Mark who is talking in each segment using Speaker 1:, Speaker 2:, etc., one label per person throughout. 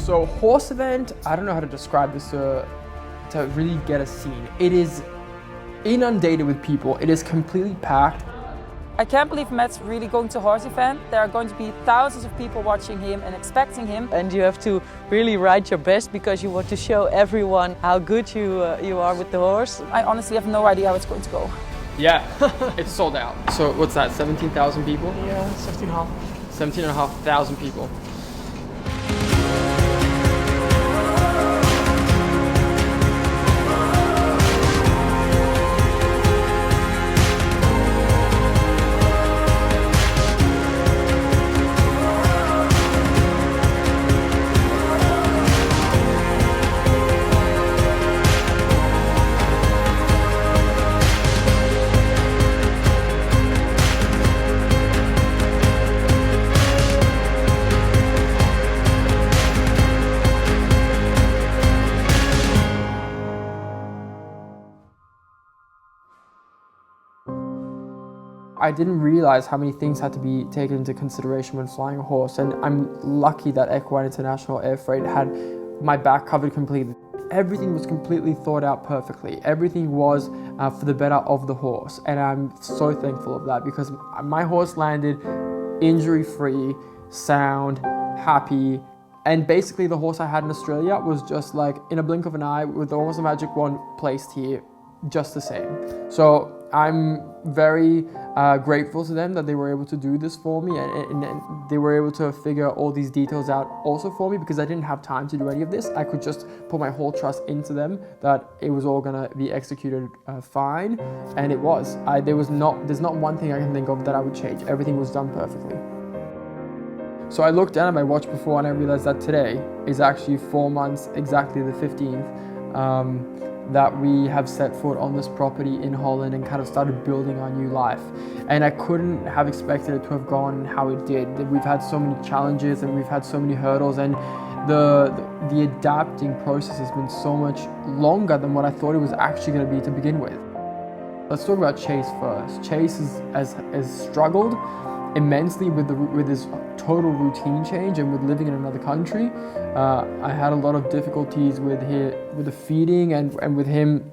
Speaker 1: So horse event, I don't know how to describe this to really get a scene. It is inundated with people. It is completely packed.
Speaker 2: I can't believe Matt's really going to a horse event. There are going to be thousands of people watching him and expecting him.
Speaker 3: And you have to really ride your best because you want to show everyone how good you are with the horse.
Speaker 2: I honestly have no idea how it's going to go.
Speaker 1: Yeah, it's sold out. So what's that, 17,000 people?
Speaker 4: Yeah, 17,500.
Speaker 1: 17,500 people. I didn't realize how many things had to be taken into consideration when flying a horse, and I'm lucky that Equine International Air Freight had my back covered completely. Everything was completely thought out perfectly. Everything was for the better of the horse, and I'm so thankful of that because my horse landed injury-free, sound, happy, and basically the horse I had in Australia was just like in a blink of an eye with the Horse of Magic wand placed here, just the same. So I'm very grateful to them that they were able to do this for me and they were able to figure all these details out also for me because I didn't have time to do any of this. I could just put my whole trust into them that it was all gonna be executed fine, and it was. There's not one thing I can think of that I would change. Everything was done perfectly. So I looked down at my watch before and I realized that today is actually 4 months, exactly the 15th, that we have set foot on this property in Holland and kind of started building our new life. And I couldn't have expected it to have gone how it did. We've had so many challenges and we've had so many hurdles, and the adapting process has been so much longer than what I thought it was actually going to be to begin with. Let's talk about Chase first. Chase has struggled immensely with his total routine change and with living in another country. I had a lot of difficulties with the feeding and with him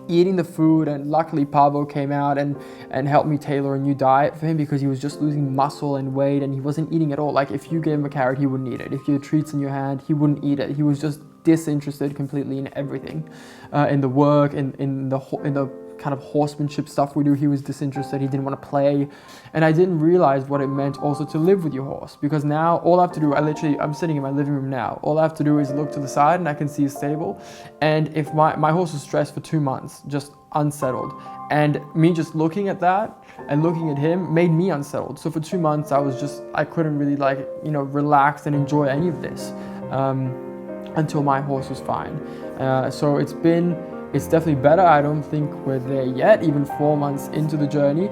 Speaker 1: eating the food, and luckily Pavo came out and helped me tailor a new diet for him because he was just losing muscle and weight and he wasn't eating at all. Like if you gave him a carrot, he wouldn't eat it. If you had treats in your hand, he wouldn't eat it. He was just disinterested completely in everything, in the work, in the kind of horsemanship stuff we do. He was disinterested, he didn't want to play, and I didn't realize what it meant also to live with your horse, because now all I have to do, I'm sitting in my living room now, all I have to do is look to the side and I can see a stable, and if my horse was stressed for 2 months, just unsettled, and me just looking at that and looking at him made me unsettled. So for 2 months I couldn't really relax and enjoy any of this until my horse was fine. So it's definitely better. I don't think we're there yet, even 4 months into the journey.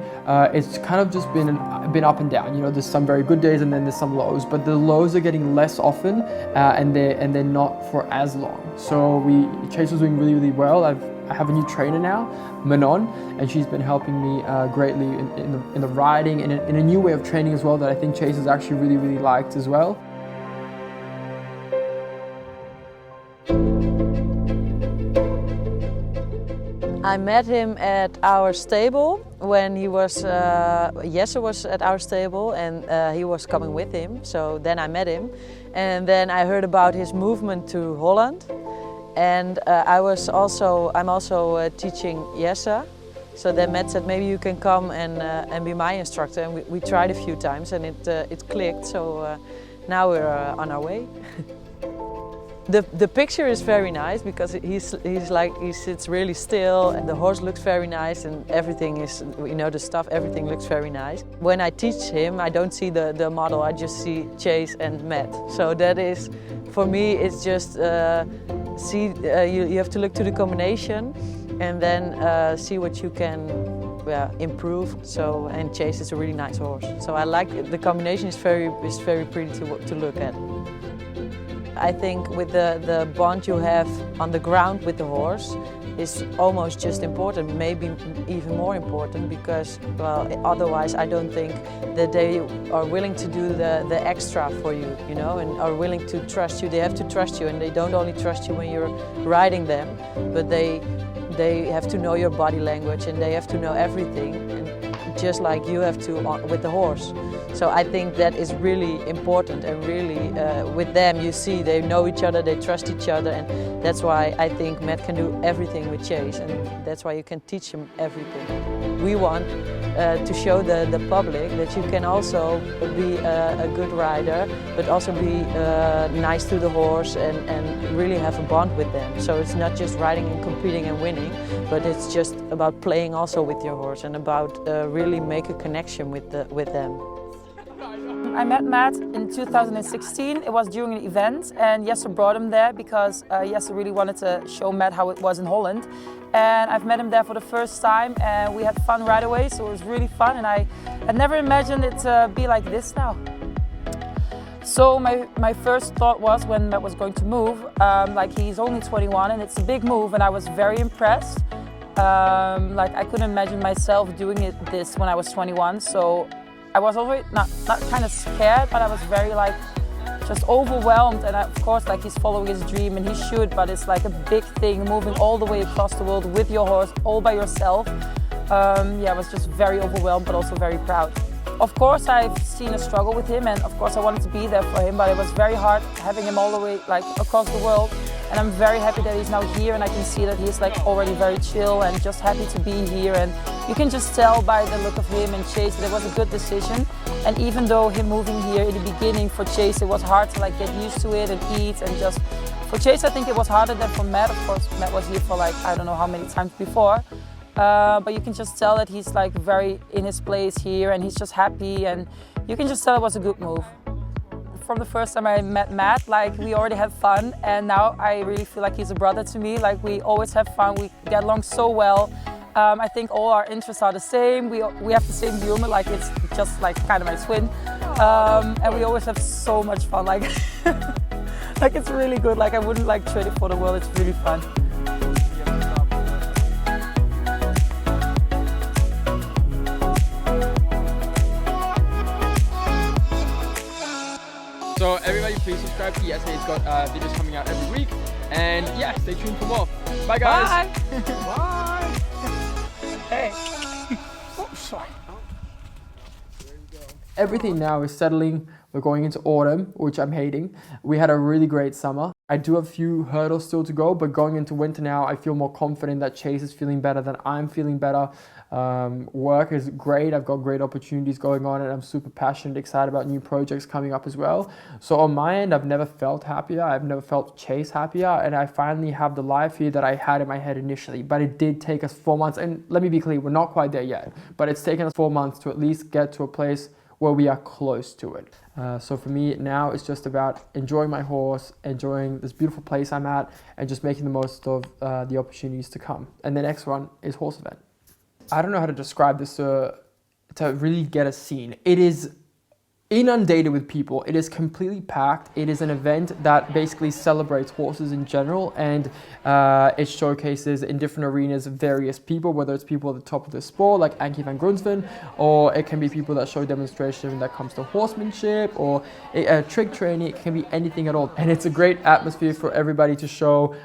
Speaker 1: It's kind of just been up and down. There's some very good days and then there's some lows, but the lows are getting less often and they're not for as long. So Chase was doing really, really well. I have a new trainer now, Manon, and she's been helping me greatly in the riding and in a new way of training as well that I think Chase has actually really, really liked as well.
Speaker 3: I met him at our stable when Jesse was at our stable and he was coming with him. So then I met him, and then I heard about his movement to Holland, and I'm also teaching Jesse. So then Matt said, maybe you can come and be my instructor, and we tried a few times and it clicked. So now we're on our way. The picture is very nice because he sits really still, and the horse looks very nice, and everything is, everything looks very nice. When I teach him, I don't see the model, I just see Chase and Matt. So that is, for me, it's just, you have to look to the combination and then see what you can improve. So, and Chase is a really nice horse. So I like, the combination is very pretty to look at. I think with the bond you have on the ground with the horse, is almost just important, maybe even more important, because, well, otherwise I don't think that they are willing to do the extra for you, you know, and are willing to trust you. They have to trust you, and they don't only trust you when you're riding them, but they have to know your body language, and they have to know everything, and just like you have to with the horse. So I think that is really important, and really with them you see they know each other, they trust each other, and that's why I think Matt can do everything with Chase, and that's why you can teach him everything. We want to show the public that you can also be a good rider, but also be nice to the horse and really have a bond with them. So it's not just riding and competing and winning, but it's just about playing also with your horse and about really make a connection with them.
Speaker 2: I met Matt in 2016. It was during an event, and Jesse brought him there because Jesse really wanted to show Matt how it was in Holland. And I've met him there for the first time, and we had fun right away, so it was really fun, and I never imagined it to be like this now. So my first thought was, when Matt was going to move, like, he's only 21 and it's a big move, and I was very impressed. Like, I couldn't imagine myself doing this when I was 21, so I was already not kind of scared, but I was very, like, just overwhelmed. And of course, like, he's following his dream, and he should, but it's like a big thing, moving all the way across the world with your horse, all by yourself. Yeah, I was just very overwhelmed, but also very proud. Of course, I've seen a struggle with him, and of course I wanted to be there for him, but it was very hard having him all the way, like, across the world. And I'm very happy that he's now here, and I can see that he's, like, already very chill and just happy to be here. And you can just tell by the look of him and Chase that it was a good decision. And even though him moving here in the beginning for Chase, it was hard to, like, get used to it and eat, and just for Chase I think it was harder than for Matt. Of course, Matt was here for, like, I don't know how many times before. But you can just tell that he's, like, very in his place here, and he's just happy, and you can just tell it was a good move. From the first time I met Matt, like, we already had fun, and now I really feel like he's a brother to me. Like, we always have fun, we get along so well. I think all our interests are the same. We have the same humor, like, it's just, like, kind of my twin. And we always have so much fun, like, like, it's really good. Like, I wouldn't, like, trade it for the world. It's really fun.
Speaker 1: So everybody, please subscribe to Yes. He's got videos coming out every week, and yeah, stay tuned for more. Bye, guys.
Speaker 2: Bye.
Speaker 1: Bye.
Speaker 2: Hey.
Speaker 1: Oh, sorry. Everything now is settling. We're going into autumn, which I'm hating. We had a really great summer. I do have a few hurdles still to go, but going into winter now, I feel more confident that Chase is feeling better, than I'm feeling better. Work is great. I've got great opportunities going on, and I'm super passionate, excited about new projects coming up as well. So on my end, I've never felt happier. I've never felt Chase happier, and I finally have the life here that I had in my head initially. But it did take us 4 months, and let me be clear, we're not quite there yet, but it's taken us 4 months to at least get to a place where we are close to it. So for me now, it's just about enjoying my horse, enjoying this beautiful place I'm at, and just making the most of the opportunities to come. And the next one is horse event. I don't know how to describe this to really get a scene. It is inundated with people. It is completely packed. It is an event that basically celebrates horses in general, and it showcases in different arenas various people, whether it's people at the top of the sport like Ankie van Grunsven, or it can be people that show demonstration when that comes to horsemanship or trick training. It can be anything at all, and it's a great atmosphere for everybody to show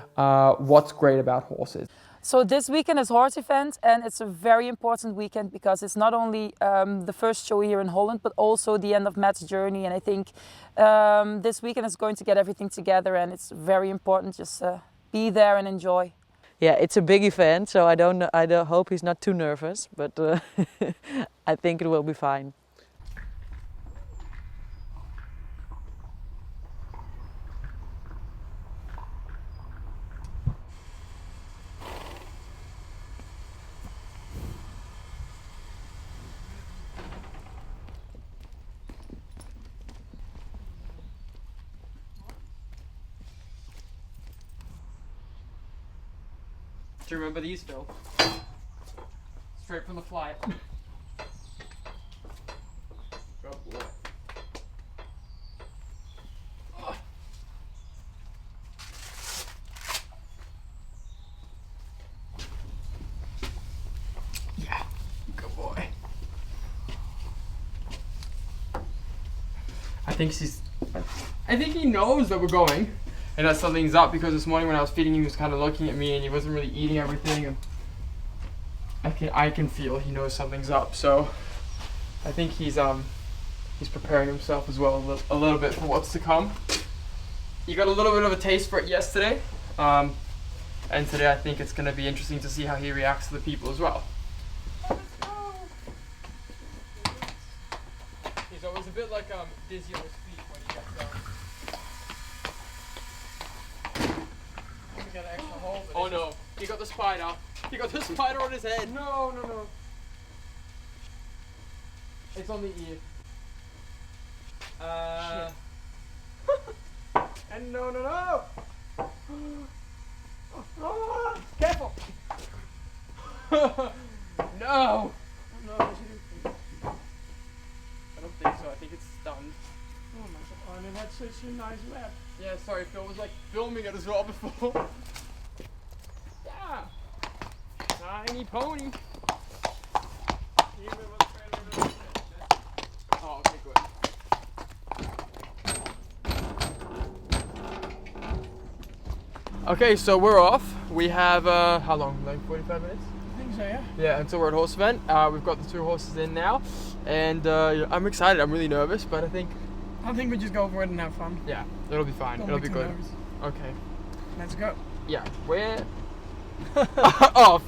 Speaker 1: what's great about horses.
Speaker 2: So this weekend is horse event, and it's a very important weekend because it's not only the first show here in Holland, but also the end of Matt's journey. And I think this weekend is going to get everything together, and it's very important. Just be there and enjoy.
Speaker 3: Yeah, it's a big event, so I don't hope he's not too nervous, but I think it will be fine.
Speaker 1: Do you remember these, Phil? Straight from the flight. Oh boy. think he knows that we're going and that something's up, because this morning when I was feeding him, he was kind of looking at me and he wasn't really eating everything, and I can feel he knows something's up. So I think he's preparing himself as well a little bit for what's to come. You got a little bit of a taste for it yesterday, and today I think it's gonna be interesting to see how he reacts to the people as well. He's always a bit like dizzy on his feet when he gets
Speaker 4: We got an extra hole.
Speaker 1: Oh no, he got the spider. He got the spider on his head.
Speaker 4: No.
Speaker 1: It's on the ear.
Speaker 4: And no. Careful.
Speaker 1: No!
Speaker 4: No.
Speaker 1: I don't think so. I think it's stunned.
Speaker 4: Oh my god, and it had such a nice web.
Speaker 1: Yeah, sorry, Phil was like filming it as well before. Yeah! Tiny pony. Oh, okay, good. Okay, so we're off. We have, how long? Like 45 minutes?
Speaker 4: I think so, yeah.
Speaker 1: Yeah, until we're at horse event. We've got the 2 horses in now. And I'm excited. I'm really nervous, but I think
Speaker 4: we just go for it and have fun.
Speaker 1: yeah, it'll be fine.
Speaker 4: Don't
Speaker 1: It'll
Speaker 4: be
Speaker 1: be
Speaker 4: too
Speaker 1: good.
Speaker 4: nervous.
Speaker 1: Okay.
Speaker 4: Let's go.
Speaker 1: Yeah, we're off.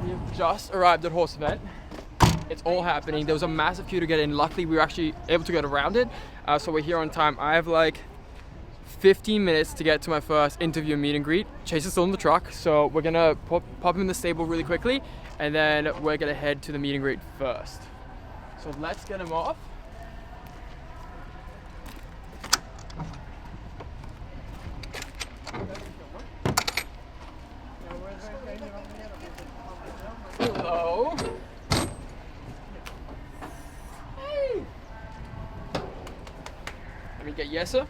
Speaker 1: We've just arrived at horse event. It's all happening. There was a massive queue to get in. Luckily, we were actually able to get around it. So we're here on time. I have like 15 minutes to get to my first interview and meet and greet. Chase is still in the truck, so we're gonna pop him in the stable really quickly, and then we're gonna head to the meet and greet first. So let's get him off. Hello. Hey. Let me get Yessa.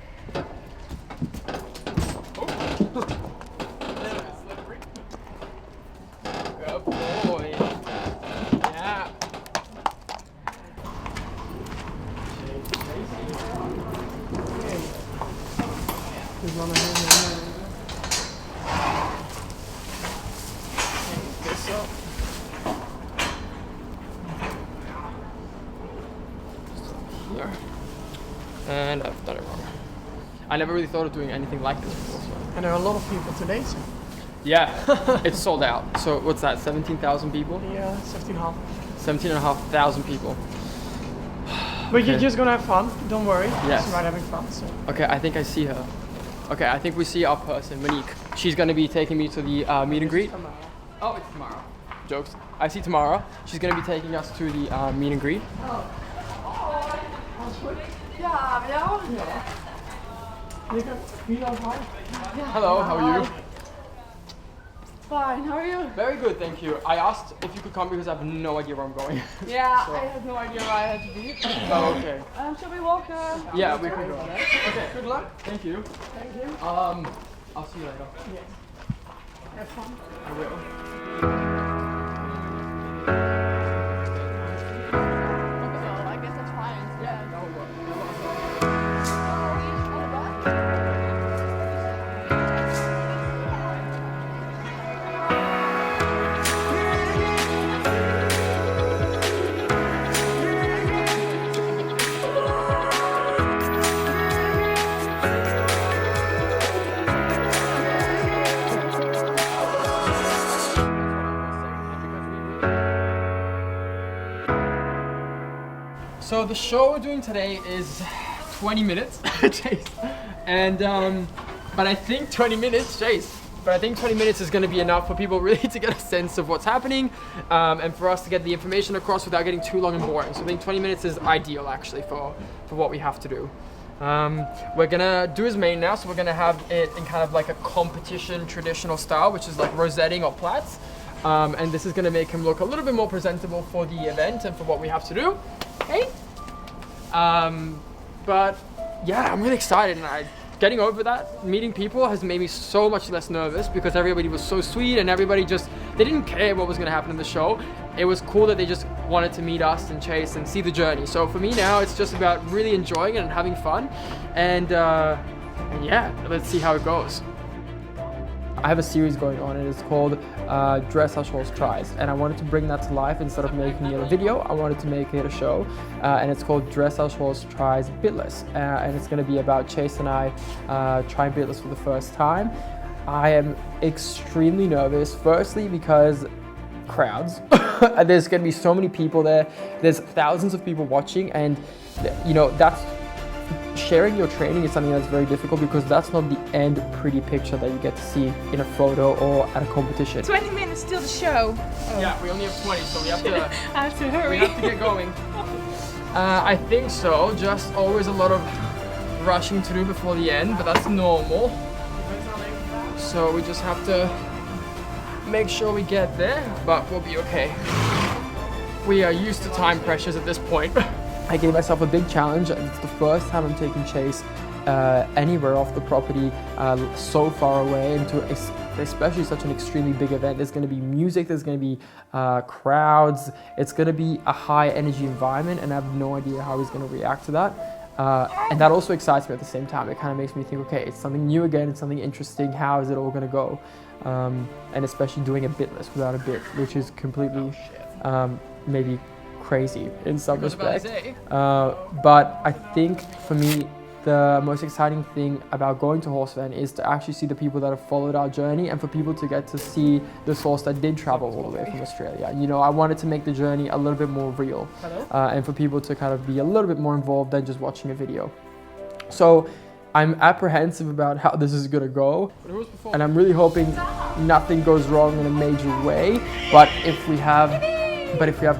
Speaker 1: Good boy. Yeah.
Speaker 4: There's one ahead.
Speaker 1: This up. Here. And I've done it wrong. I never really thought of doing anything like this before. So.
Speaker 4: And there are a lot of people today, so.
Speaker 1: Yeah, it's sold out. So what's that, 17,000 people?
Speaker 4: Yeah, 17.5.
Speaker 1: 17,500 people.
Speaker 4: But
Speaker 1: Okay.
Speaker 4: you're just gonna have fun, don't worry.
Speaker 1: Yes.
Speaker 4: It's about having fun, so.
Speaker 1: Okay, I think I see her. Okay, I think we see our person, Monique. She's gonna be taking me to the meet and greet. Oh, it's tomorrow. Jokes. I see Tamara. She's gonna be taking us to the meet and greet.
Speaker 5: Ja, met jou?
Speaker 1: Hello, how are you?
Speaker 5: Fine, how are you?
Speaker 1: Very good, thank you. I asked if you could come because I have no idea where I'm going.
Speaker 5: Yeah, I had no idea where I had to be.
Speaker 1: Oh, okay.
Speaker 5: Shall we walk?
Speaker 1: Yeah, we can go. Okay, good luck. Thank you.
Speaker 4: Thank you.
Speaker 1: I'll see you later.
Speaker 4: Yes. Have fun.
Speaker 1: I will.
Speaker 5: I guess that's fine. Yeah.
Speaker 1: So the show we're doing today is 20 minutes, Chase. And but I think 20 minutes, Chase. But I think 20 minutes is going to be enough for people really to get a sense of what's happening, and for us to get the information across without getting too long and boring. So I think 20 minutes is ideal actually for what we have to do. We're gonna do his mane now, so we're gonna have it in kind of like a competition traditional style, which is like rosetting or plaits. And this is gonna make him look a little bit more presentable for the event and for what we have to do. Hey. But yeah, I'm really excited, and getting over that, meeting people has made me so much less nervous because everybody was so sweet and everybody they didn't care what was going to happen in the show. It was cool that they just wanted to meet us and Chase and see the journey. So for me now, it's just about really enjoying it and having fun. And yeah, let's see how it goes. I have a series going on, and it's called Dressage Horse Tries, and I wanted to bring that to life. Instead of making it a video, I wanted to make it a show, and it's called Dressage Horse Tries Bitless, and it's going to be about Chase and I trying bitless for the first time. I am extremely nervous, firstly because crowds. There's going to be so many people there. There's thousands of people watching, and you know, that's sharing your training is something that's very difficult because that's not the end pretty picture that you get to see in a photo or at a competition.
Speaker 5: 20 minutes till the show.
Speaker 1: Yeah, we only have 20, so we have to,
Speaker 5: I have to hurry.
Speaker 1: we have to get going. I think so, just always a lot of rushing to do before the end, but that's normal. So we just have to make sure we get there, but we'll be okay. We are used to time pressures at this point. I gave myself a big challenge. It's the first time I'm taking Chase anywhere off the property so far away, and to especially such an extremely big event. There's going to be music, there's going to be crowds, it's going to be a high energy environment, and I have no idea how he's going to react to that. And that also excites me at the same time. It kind of makes me think, okay, it's something new again, it's something interesting, how is it all going to go? And especially doing a bitless without a bit, which is completely maybe crazy in some respect. But I think for me, the most exciting thing about going to Horsevan is to actually see the people that have followed our journey, and for people to get to see the source that did travel all the way from Australia. You know, I wanted to make the journey a little bit more real, and for people to kind of be a little bit more involved than just watching a video. So I'm apprehensive about how this is gonna go, and I'm really hoping nothing goes wrong in a major way. But if we have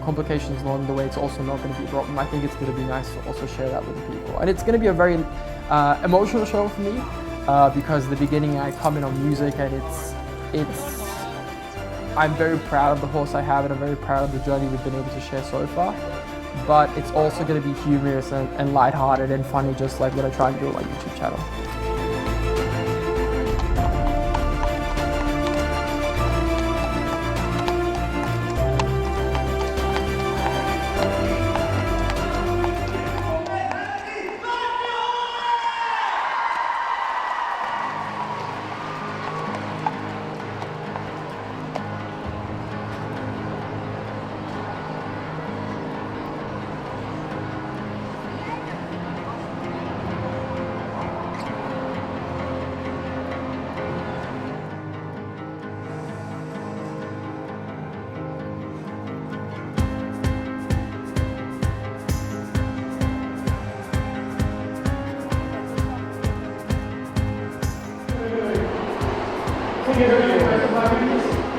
Speaker 1: complications along the way, it's also not going to be a problem. I think it's going to be nice to also share that with the people. And it's going to be a very emotional show for me because the beginning I come in on music, and I'm very proud of the horse I have, and I'm very proud of the journey we've been able to share so far. But it's also going to be humorous and lighthearted and funny, just like what I try and do on my YouTube channel.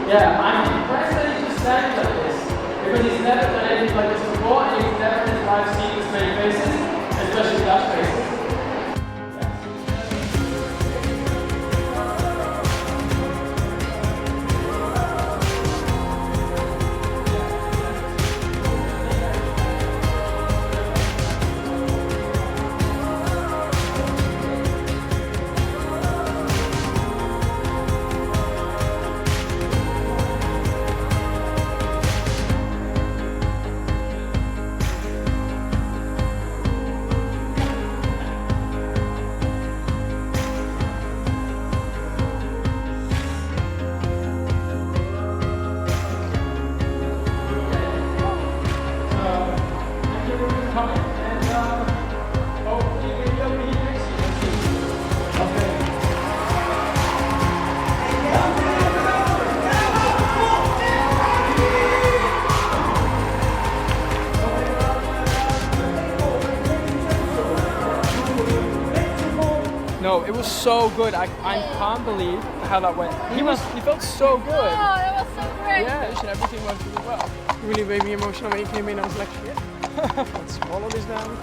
Speaker 1: Yeah, I'm impressed that he just stands like this, because he's never done anything like this before, and he's never in his life seen this many faces, especially Dutch faces. No, it was so good. I can't believe how that went. He felt so good.
Speaker 5: Oh, that was so great.
Speaker 1: Yeah, and everything went really well.
Speaker 4: It really made me emotional when you came in. I was like, shit, let's swallow this down.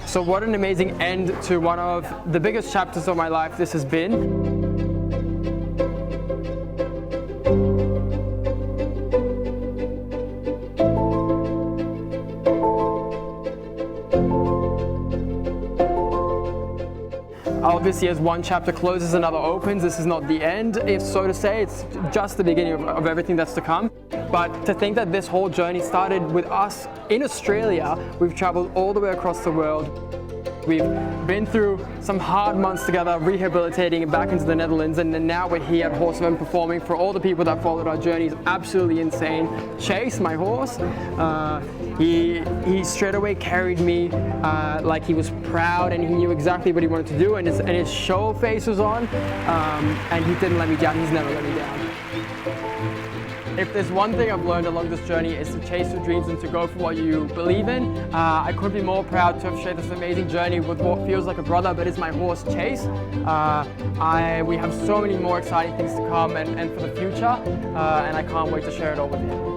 Speaker 1: So what an amazing end to one of the biggest chapters of my life this has been. obviously as one chapter closes, another opens. This is not the end, if so to say. It's just the beginning of everything that's to come. But to think that this whole journey started with us in Australia, we've traveled all the way across the world. We've been through some hard months together, rehabilitating back into the Netherlands, and then now we're here at Horseman performing for all the people that followed our journey. Is absolutely insane. Chase, my horse, he straight away carried me like he was proud and he knew exactly what he wanted to do, and his show face was on, and he didn't let me down. He's never let me down. If there's one thing I've learned along this journey, is to chase your dreams and to go for what you believe in. I couldn't be more proud to have shared this amazing journey with what feels like a brother, but is my horse Chase. We have so many more exciting things to come and for the future, and I can't wait to share it all with you.